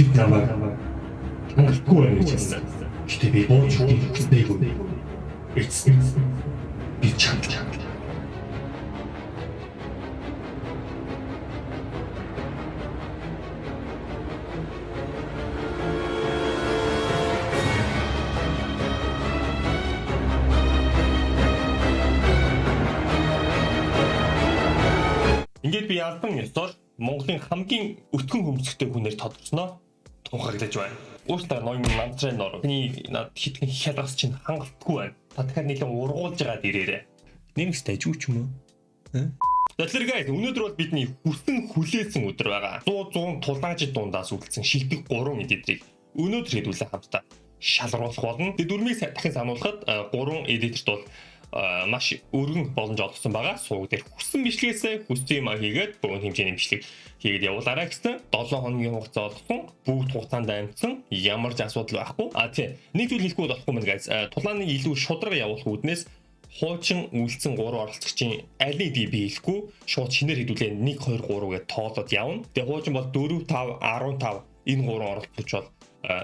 тэд намайг хангалтгүй байна гэж хэлсэн. Гэтэ би бууж хүсдэггүй. Эцэст би чамд. Ингээд би албан ёсоор Монголын хамгийн өтгөн хөмсгтэй хүнээр тодорчноо тунхаглаж байна. Өөртөө ноён мандрын нор. Таны над хитгэн хялгас чинь хангалтгүй байна. Та дахиад нэлээд ургуулж байгаад ирээрээ. Нэрнэстэй ч юм уу? Тэгэхээр guys, өнөөдөр бол бидний хүсэн хүлээсэн өдөр байгаа. 100 тулаажид дундаас үлдсэн шилдэг 3 эдитрийг өнөөдөр хэдүүлээ хамтдаа шалруулах болно. Тэгээд дөрмийг дахин сануулхад 3 эдитрт бол маш өргөн боломж олгосон байгаа. Сууг дээр хүссэн бичлэгээсээ хүссэн юм хийгээд бүгд хэмжээний бичлэг хийгээд явуулаарай гэсэн 7 хоногийн хугацаа олгосон. Бүгд хугацаанд амжсан. Ямар ч асуудал байхгүй. Тийм. Нэг зүйл хэлэхгүй болохгүй мэн guys. Тулааны илүү шудраг явуулах үүднээс хуучин үлдсэн 3 оролцогчийн аль нэг би хэлэхгүй шууд шинээр хэдүүлээ 1 2 3 гэж тоолоод явна. Тэгээ хуучин бол 4 5 15 энэ 3 оролцогч бол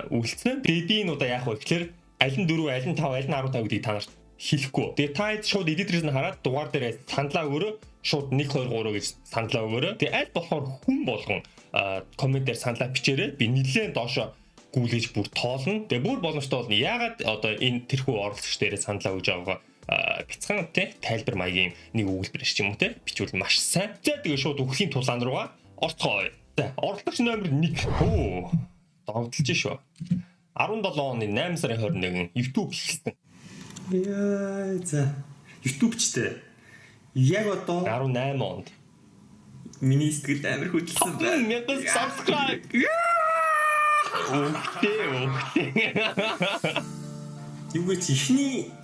үлдсэн. Дэдийн удаа яах вэ гэхээр аль нь 4 аль нь 5 аль нь 15 гэдгийг та нарт хэлэхгүй. Тэгээ та шууд эдитрээс нь хараад дугаар дээрээ саналаа өгөөрэй. Шууд 1 2 3 гэж саналаа өгөөрэй. Тэгээ аль болохоор хүн болгон комментээр саналаа бичээрэй. Би нэлээд доошо гүйлгэж бүр тоолно. Тэгээ бүр боломжтой бол яагаад одоо энэ тэрхүү оролцогч дээрээ саналаа өгж байгаагаа бяцхан тий тайлбар маягийн нэг өгүүлбэр ч юм уу тий бичвэл маш сайн. За тэгээ шууд өгөхийн тулаан руугаа орцгоё. За оролцогч номер 1. Оо догтлж шүү. 17 оны 8 сарын 21 YouTube хийсэн. Яа за YouTube-чтэй. Яг одоо 18 онд миний сэтгэл амар хөдөлсөн байна. 1000 subscribe. Окей. Юу гэж ихний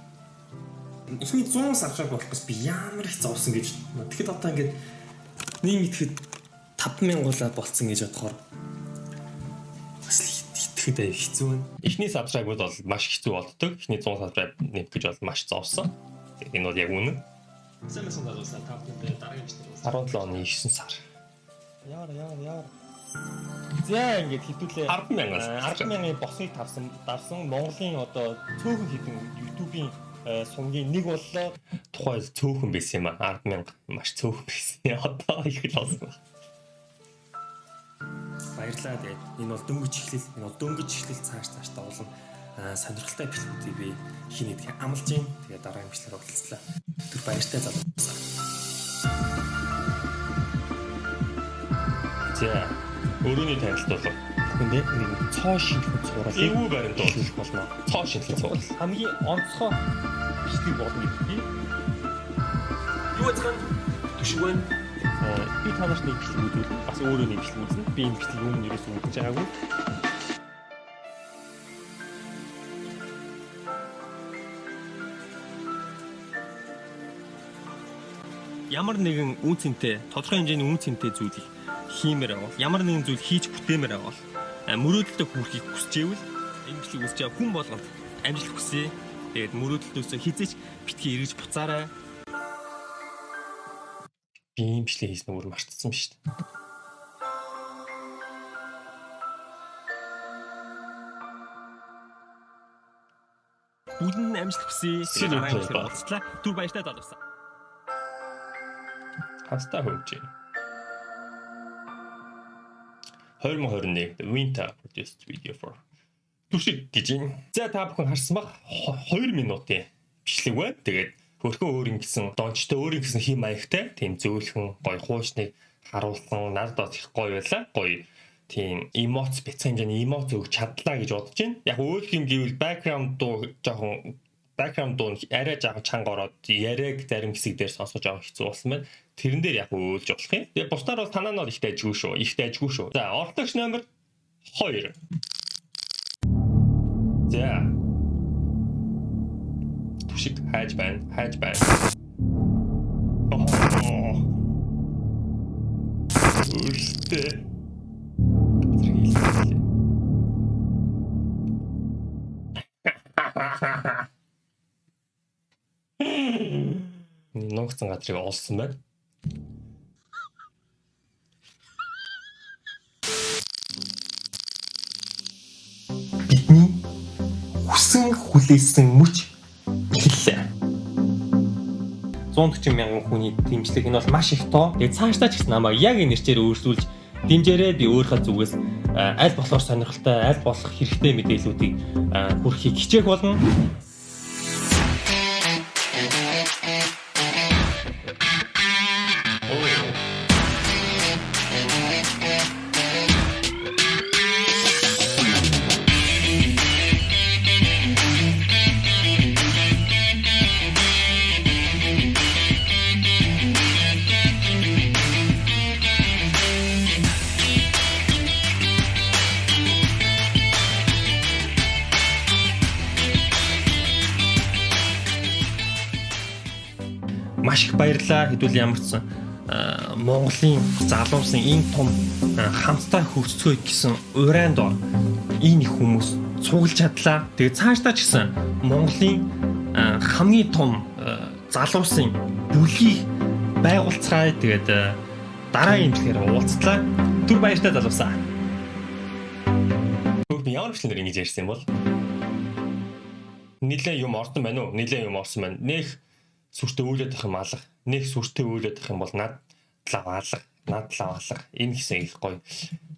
100 subscribe болохоос би ямар их зовсон гэж. Тэгэхэд одоо ингээд нэг итгэхэд 5000 гуулаа болцсон гэж бодохоор бас итгэхэд хэцүү байна. Эхний subscribe бол маш хэцүү болдог. Эхний 100 subscribe нэмэх гэж бол маш зовсон. Энэ бол яг үнэн. Сайн мэсэн дагуулсан 5-нд дараагийн бичлэг 17 оны 9 сар. Яар. За ингээд хитүүлээ 100000 босныг давсан Монголын одоо цөөхөн хитэн YouTube-ийн сумгийн нэг боллоо. Тухай цөөхөн байсан юм аа. 100000 маш цөөхөн байсан. Одоо их л болсон. Баярлалаа. Тэгээд энэ бол дөнгөж эхлэл цааш дагуулсан сонирхолтой бичлэгүүдийг би хийнэ гэх амлаж байна. Тэгээд дараагийн бичлэгээр уулзлаа. Тэр баяртай залуусаа. За өөрөөний танилт бол нэг цоо шинжлэх цуврал эвгүй баримт болох болно. Цоо шинжлэх цуврал хамгийн онцгой бичлэг болно гэдгийг. Юу гэсэн төшгөн би танарт нэг бичлэг үзвэл бас өөрөө нэг бичлэг үзнэ. Би энэ бичлэг өмнө ерөөс үзэж байгаагүй. Ямар нэгэн үн цэнтэй, тодорхой хэмжээний үн цэнтэй зүйлийг хиймээр авал, ямар нэгэн зүйл хийж бүтээмээр авал, мөрөөдөлтөд хүрэхийг хүсэж ивэл энэ бичлэг үзэж байгаа хүн болгонд амжилт хүсье. Тэгээд мөрөөдөлтөөсөө хизээч битгий эргэж буцаарай. би юм бичлэг хийсэн өөр мартсан биз дээ. Бүгд амжилт хүсье. Дараагийн бичлэг уулзлаа. Түр баяртай залуусаа. Хастаа хөвж байна. 2021 Winter produced video for түшиг гэж юм. За та бүхэн харсан баг 2 минутын бичлэг байна. Тэгээд хөрхөн өөр ингэсэн дончтой өөр ингэсэн хим маягтай тийм зөөлхөн гоё хуучныг харуулсан надад их гоё байлаа. Гоё тийм эмоц бяцхан хэмжээний эмоц өгч чадлаа гэж бодож байна. Яг өөр юм гэвэл background дуу жоохон background дуу арай жоохон чанга ороод яриаг зарим хэсэг дээр сонсож авах хэцүү болсон байна. Тэрэн дээр яг өөлж болох юм. Тэгээ бусдаар бол танаа нь бол ихтэй ажгүй шүү. Ихтэй ажгүй шүү. За, оролцогч номер 2. За. Түшиг хайж байна. Үлдээ. Ногцсон газрыг олсон байна. хүссэн хүлээсэн мөч эхэллээ. 140 мянган хүний дэмжлэг энэ бол маш их тоо. Тэгээд цаашдаа ч гэсэн намайг яг энэ нэрчээр өөрчилж дэмжээрэй. Би өөрийнхөө зүгээс аль болохоор сонирхолтой, аль болох хэрэгтэй мэдээллүүдийг хүргэхийг хичээх болно. Маш их баярлалаа. Хэдүүл ямарчсан Монголын залуусын энэ том хамттай хөгжцгөө гэсэн урайнд энэ их хүмүүс цуглаж чадлаа. Тэгээд цаашдаа ч гэсэн Монголын хамгийн том залуусын бүлгийг байгуулцгаая. Тэгээд дараагийн имлэгээр уулзлаа. Түр баяртай залуусаа. Би ямар хөшлөөр ингэж ярьсан юм бол нилээ юм орсон байна уу? Нилээ юм орсон байна. Нэх сүртэй үйлээд ах юм алга. Нэг сүртэй үйлээд ах юм бол над талаа алга. Над талаа алга. Энэ хэсэг их гоё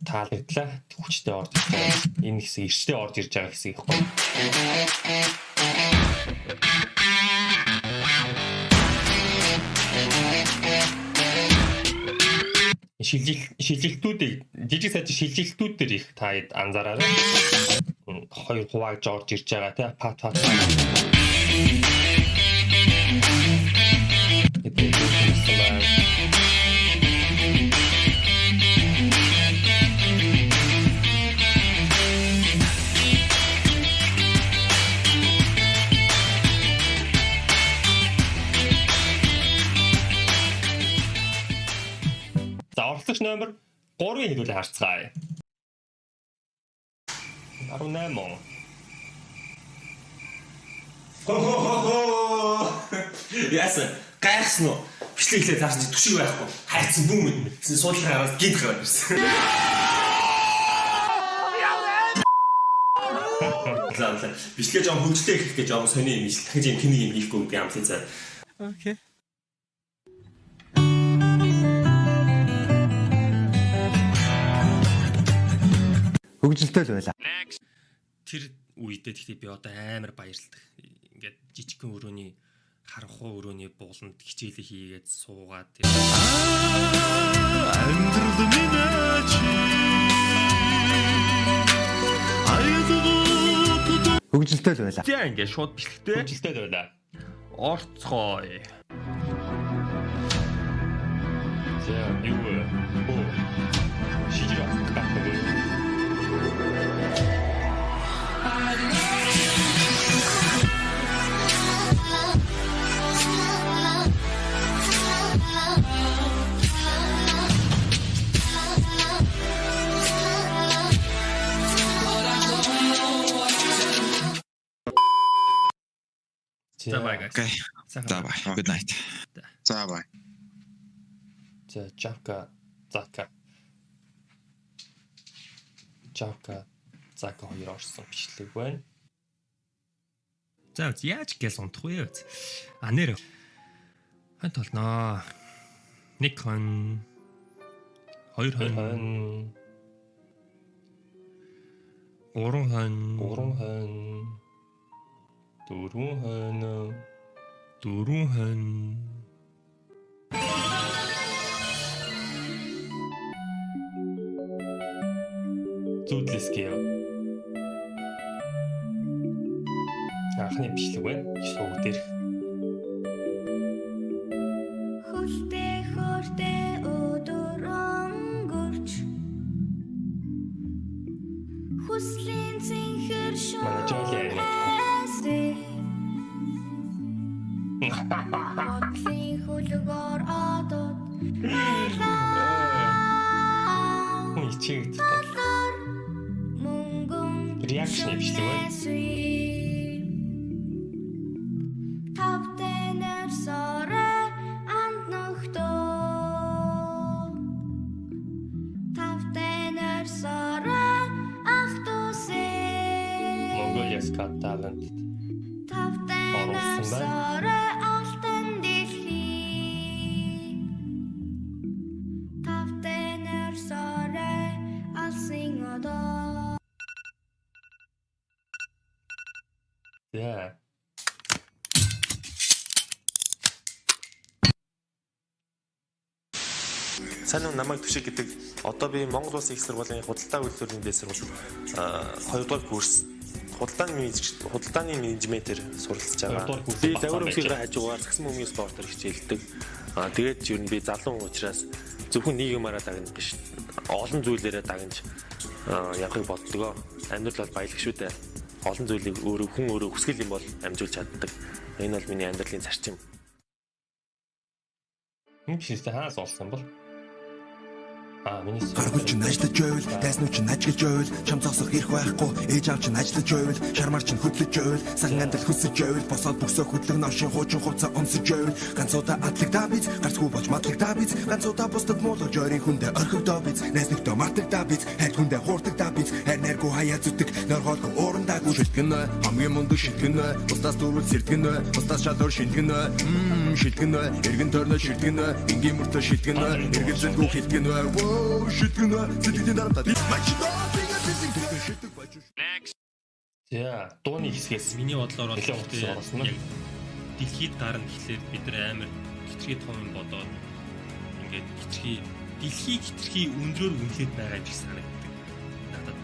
таалагдлаа. Хүчтэй орж ирж байгаа. Энэ хэсэг эрчтэй орж ирж байгаа хэсэг их гоё. Шилжилтүүдийг жижиг сажиг шилжилтүүд дээр их та анзаараарай. Хоёр хувааж орж ирж байгаа тий пат. За оролцогч номер 3-ыг хэдүүлээ харцгаая. 18. Яасан гайхсан уу? Бичлэг ихлээр таарсан чи түшиг байхгүй. Хайцсан бүм мэд. Гэсэн суулгын араас гинт гараад ирсэн. Заавал бичлэгээ жоон хөгжлөө их гэж жоон сони юм иш. Дахиж юм тэмийг юм хийхгүй гэдэг юм тий цаа. Окей. Хөгжилтэй л байла. Тэр үедээ гэхдээ би одоо амар баярлалдаг. Ингээд жижигхэн өрөөний харанхуй өрөөний бууланд хичээлээ хийгээд суугаад амьдрал минь Хөгжилтэй л байла. за ингээд шууд бичлэгтэй хөгжилтэй байлаа. Орцгой. За юу вэ? Шижиг авах. За бай guys. Окей. За бай. Good night. За бай. За Жака хоёр орсон бичлэг байна. За яаж гээс унтах вэ? Нэр хант толноо. 1 хон 2 хон 3 хон 4 хон зүудлэсгийо. Анхны бичлэг байна. Сууг дээр. Хөлтэй өдөр өнгөрч хүслийн цэнхэр Манай Модлын хөлгөөр одод Хүн ичээд реакшн бичлэг байна. Тавтэнэр сорэ анд нөхтөө Тавтэнэр сорэ ах тусэ Mongolia's Got Talent. Тавтай нарсаарай алтан дэлхий. Тавтай нарсаарай алсын одоо. Yeah. Сайн уу намайг Түшиг гэдэг. Одоо би Монгол Улсын их сургуулийн худалдаа үйлдвэрийн дэс сургууль 2 дугаар курс худалдааны менежментээр суралцж байгаа. Би загвар өмсгийнхээ хажуугаар сагсан бөмбөгийн спортоор хичээлдэг. Тэгээд ер нь би залуу учраас зөвхөн нэг юмараа дагнах биш. Олон зүйлээрээ дагнаж явахыг боддгоо. Амьдрал бол баялаг шүү дээ. Олон зүйлийг өөрөө хүсгэл юм бол амжуулж чаддаг. Энэ бол миний амьдралын зарчим. Хинчээсээ хаас олсон бол? Миний Гаргуулж ажиллаж байвал, дайснууч ажиллаж байвал, чам зогсох ирэх байхгүй, ээж аав чинь ажиллаж байвал, шармар чинь хөдлөж байвал, саган андал хөсөж байвал, босоод бөксөө хөдлөн ношин хуучин хувцас өмсөж байвал, ганцуудаа атлагдаа биз, гарцгүй болж матлагдаа биз, ганцуудаа бусдад муулж ойрын хүндээ орхигдоо биз, найз нөхдөө мартагдаа биз, хайр хүндээ хуурдагдаа биз, хайр найргүй хаяа зүтг, норхолгүй уурандаагүй шилтгэнэ, хамгийн мундаг шилтгэнэ, бусдаас дөрвөл сэртгэнэ, бусдаас шалуур шилтгэнэ, шилтгэнэ, эргэн тойрноо шилтгэнэ, энгийн мөртөө шилтгэнэ, эргэн зэнгүй хилтгэнэ. За, дууны хэсгээс Миний бодлоор бол нэлээд утсан орсон нь. яг дэлхийд гарна гэхлээр бид нар амар хитрхи том юм бодоод ингээд дэлхий хитрхи өндрөөр үнэлээд байгаа юм шиг санагддаг. Надад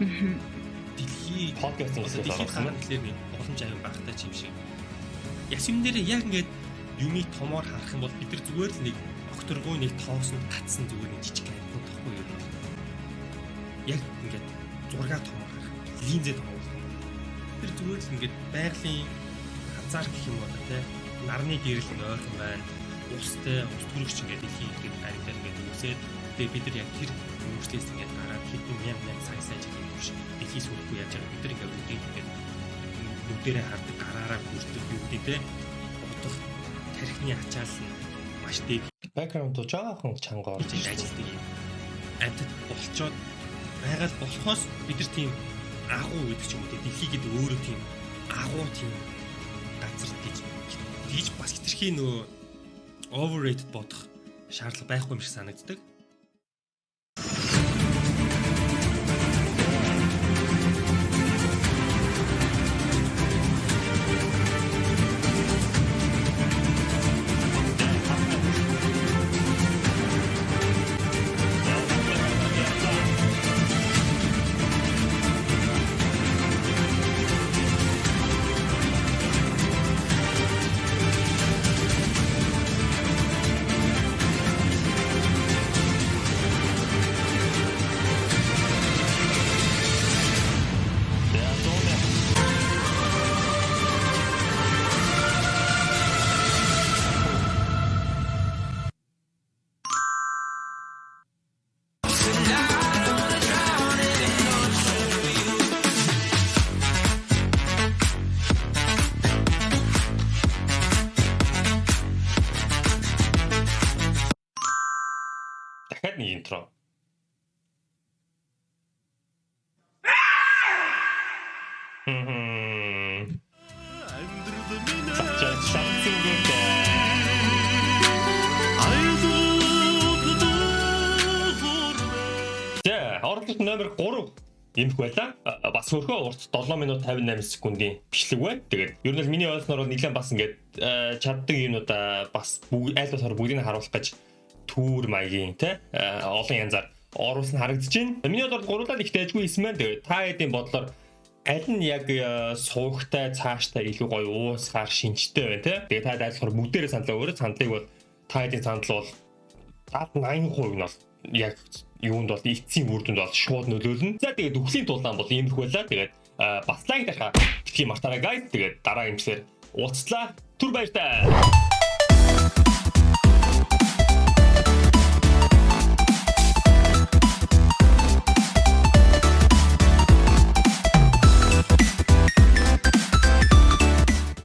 дэлхий подкастын хэсгээс дэлхийд орсон гарна нь. гэхлээр нэг боломж аюун багтаа ч юм шиг. Яс юм дээр яг ингээд юмыг томоор харах юм бол бид нар зүгээр л нэг окторгоо нэг тоосонд татсан зүгээр нэг жижиг айкон тахгүй юу? Яг ингээд зургаа томоор харах, линзээ томоор тэр зүгээр л ингээд байгалийн хазаар гэх юм бол тэ нарны гэрэл ойрхон байна. Устай, ус төрөгч ингээд дэлхий ингээд амьдаар ингээд үсээд тэгээ бид нар яг тэр өөрчлөлтөөс ингээд гараад хэдэн мянган цаг жил турш дэлхий сүрэхгүй яаж байгаа бид нар ингээд үдийг ингээд нүдэрээ хардаг гараараа хүрдэг юу гэдэг тэ утга тархины ачаал нь маш дээг Background жоохон чанга орж гэж ажилтдаг юм. Амьтад болцоод байгаа л болохоос бид нар тийм агуу гэдэг ч юм уу дэлхий гэдэг өөрөө тийм агуу тийм газар гэж бас хитрхи нөө overrated бодох шаардлага байхгүй юм шиг санагддаг. дахиад нэг интро. Оролцогч номер 3 Имх байлаа. Бас хөрхөө урт 7 минут 58 секундын бичлэг байна. Тэгээд ер нь л миний ойлгосноор нэлээд бас ингээд чаддаг юмудаа бас аль болохоор бүгдийг харуулах гэж түүр маягийн те олон янзаар оруулсан харагдаж байна. Миний бодлоор гурлаад их дайггүй хийсэн байна. Тэгээд та хэдийн бодлоор аль нь яг суугтай цааштай илүү гоё уусгаар шинжтэй байна те. Тэгээд та дайлахаар бүгдээрээ саналаа өөрөө саналыг бол та хэдийн санал бол 80% нь бол яг юунд бол эцсийн бүрдэнд бол шууд нөлөөлнө. За тэгээд үхлийн тулаан бол иймэрхүү байлаа. Тэгээд бас лайк дахиад битгий мартаарай guys. Тэгээд дараа имсээр уулзлаа. Түр баяртай.